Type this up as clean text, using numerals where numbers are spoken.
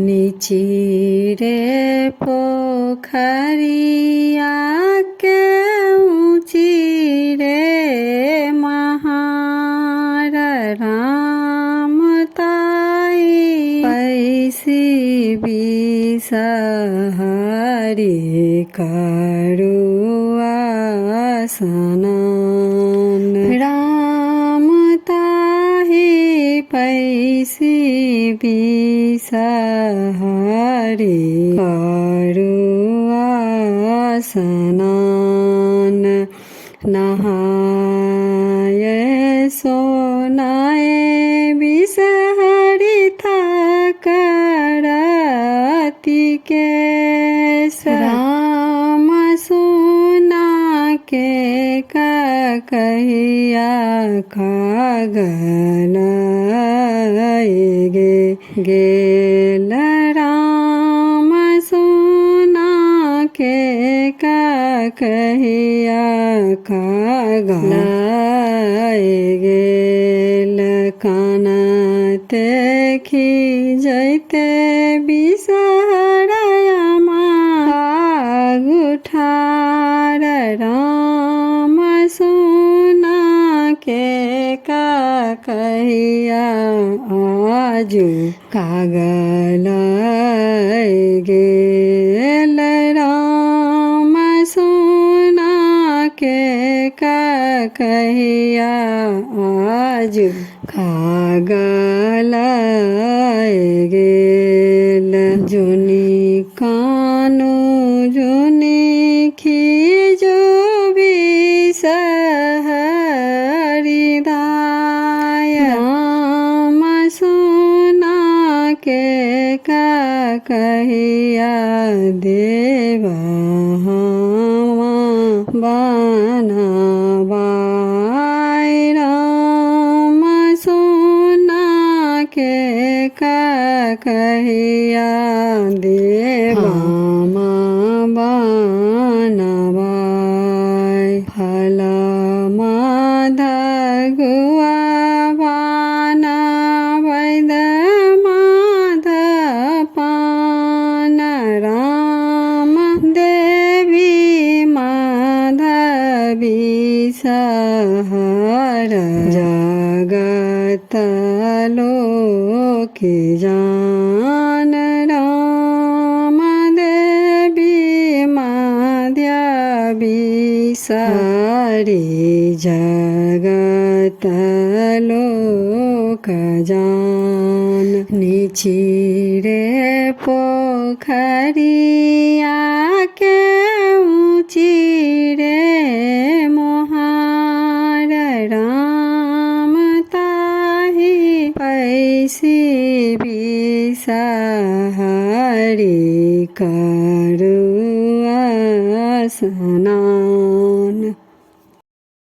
নিচিরে পোখরিয়া কেউ চিরে মহার রাম তাই पैसी बिसहरी करुआ सनन राम ताहि पैसी बिसहरी करुआ सनन नहाय सोनाए बिसहरी था करती के राम सुना के कहिया खागन गेल राम सुना के कहिया खागन गेल कानते खिजैते बिसहरया उठार राम सुना के कहिया आजू कागल गेल राम सुना के कहिया आजू कागल गेल जुनी कानू जुनी खिजो बिसहरी दाय राम सुना के कहिया देवा बनवाय राम सुना के कहिया देवा बनवाय फल माधगुआ पान वैद माधपान राम देवी माधवी सहर जगत लोक जान राम देवी माधवी सहरी जगत लोक जान निचिरे पोखरिया के चिरे मोहार राम ताहि पैसी बिसहरी करुआ सनन।